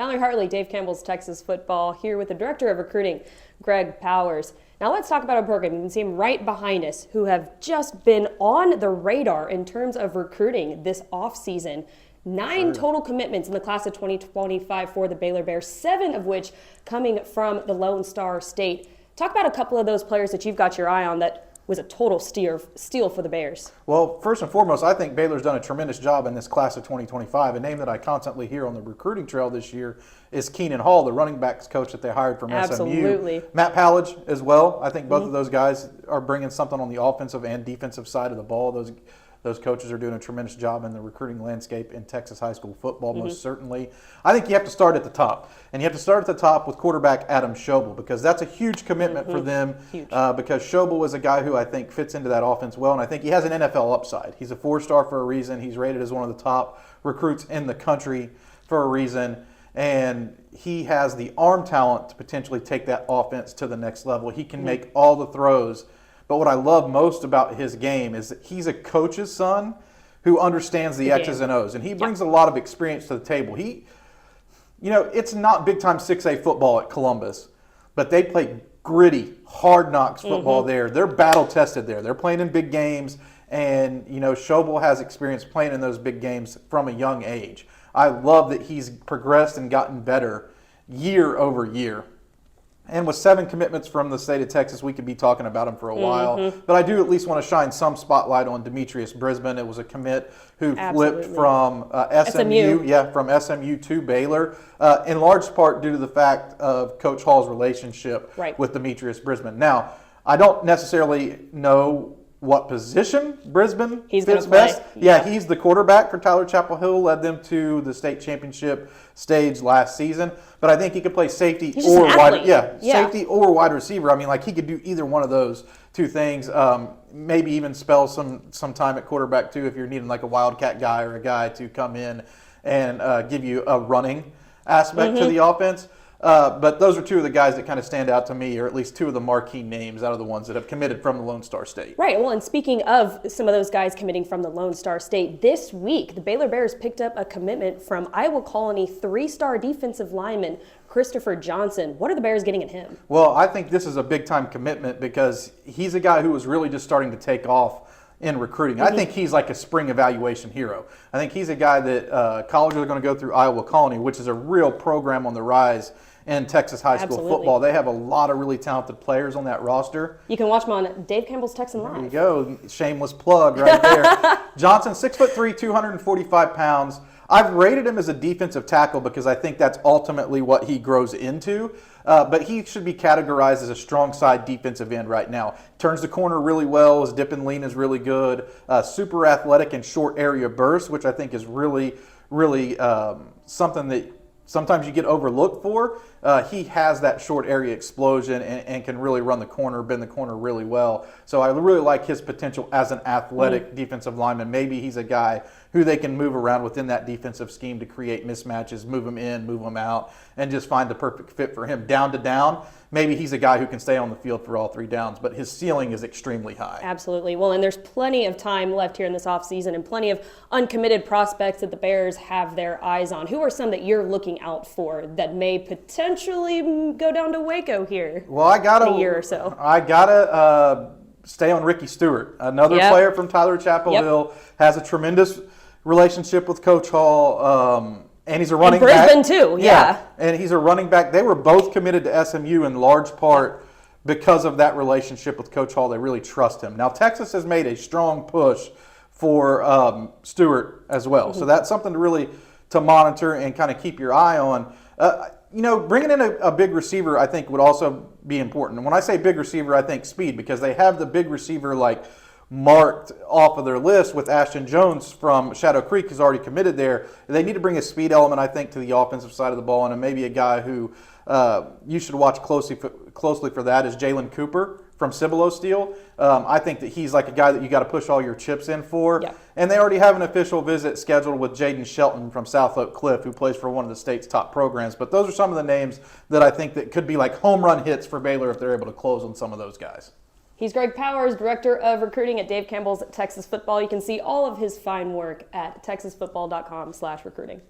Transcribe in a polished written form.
Mallory Hartley, Dave Campbell's Texas Football, here with the Director of Recruiting, Greg Powers. Now let's talk about a program, you can see him right behind us, who have just been on the radar in terms of recruiting this offseason. 9 total commitments in the class of 2025 for the Baylor Bears, 7 of which coming from the Lone Star State. Talk about a couple of those players that you've got your eye on that was a total steal for the Bears. Well, first and foremost, I think Baylor's done a tremendous job in this class of 2025. A name that I constantly hear on the recruiting trail this year is Keenan Hall, the running backs coach that they hired from Absolutely. SMU. Matt Pallage as well. I think both of those guys are bringing something on the offensive and defensive side of the ball. Those coaches are doing a tremendous job in the recruiting landscape in Texas high school football, most certainly. I think you have to start at the top. And you have to start at the top with quarterback Adam Schobel, because that's a huge commitment for them. Because Schobel is a guy who I think fits into that offense well, and I think he has an NFL upside. He's a 4-star for a reason. He's rated as one of the top recruits in the country for a reason. And he has the arm talent to potentially take that offense to the next level. He can make all the throws. But what I love most about his game is that he's a coach's son who understands the X's and O's. And he brings a lot of experience to the table. It's not big-time 6A football at Columbus, but they play gritty, hard-knocks football there. They're battle-tested there. They're playing in big games. And, Schobel has experience playing in those big games from a young age. I love that he's progressed and gotten better year over year. And with 7 commitments from the state of Texas, we could be talking about him for a while. But I do at least want to shine some spotlight on Demetrius Brisbon. It was a commit who flipped from SMU from SMU to Baylor, in large part due to the fact of Coach Hall's relationship with Demetrius Brisbon. Now, I don't necessarily know what position Brisbane fits best. Yeah, he's the quarterback for Tyler Chapel Hill, led them to the state championship stage last season. But I think he could play safety or wide, safety or wide receiver. I mean, he could do either one of those two things. Maybe even spell some time at quarterback too if you're needing a wildcat guy or a guy to come in and give you a running aspect to the offense. But those are 2 of the guys that kind of stand out to me, or at least 2 of the marquee names out of the ones that have committed from the Lone Star State. Right. Well, and speaking of some of those guys committing from the Lone Star State, this week the Baylor Bears picked up a commitment from Iowa Colony 3-star defensive lineman Christopher Johnson. What are the Bears getting at him? Well, I think this is a big-time commitment because he's a guy who was really just starting to take off in recruiting. I think he's like a spring evaluation hero. I think he's a guy that colleges are going to go through Iowa Colony, which is a real program on the rise in Texas high school football. They have a lot of really talented players on that roster. You can watch them on Dave Campbell's Texan Live. There you go. Shameless plug right there. Johnson, 6'3", 245 pounds. I've rated him as a defensive tackle because I think that's ultimately what he grows into. But he should be categorized as a strong side defensive end right now. Turns the corner really well. His dip and lean is really good. Super athletic and short area burst, which I think is really, really something that sometimes you get overlooked for. He has that short area explosion and can really run the corner, bend the corner really well. So I really like his potential as an athletic defensive lineman. Maybe he's a guy who they can move around within that defensive scheme to create mismatches, move him in, move him out, and just find the perfect fit for him. Down to down, maybe he's a guy who can stay on the field for all 3 downs, but his ceiling is extremely high. Absolutely. Well, and there's plenty of time left here in this offseason and plenty of uncommitted prospects that the Bears have their eyes on. Who are some that you're looking out for that may potentially go down to Waco here in a year or so? I got to stay on Rickey Stewart, another player from Tyler Chapel Hill, has a tremendous relationship with Coach Hall, and he's a running back. Brisbane too, and he's a running back. They were both committed to SMU in large part because of that relationship with Coach Hall. They really trust him. Now, Texas has made a strong push for Stewart as well, so that's something to monitor and kind of keep your eye on. Bringing in a big receiver, I think, would also be important. And when I say big receiver, I think speed, because they have the big receiver marked off of their list with Ashton Jones from Shadow Creek, who's already committed there. They need to bring a speed element, I think, to the offensive side of the ball, and maybe a guy who you should watch closely for that is Jalen Cooper from Cibolo Steel. I think that he's like a guy that you got to push all your chips in for. And they already have an official visit scheduled with Jaden Shelton from South Oak Cliff, who plays for one of the state's top programs. But those are some of the names that I think that could be like home run hits for Baylor if they're able to close on some of those guys. He's Greg Powers, Director of Recruiting at Dave Campbell's Texas Football. You can see all of his fine work at texasfootball.com/recruiting.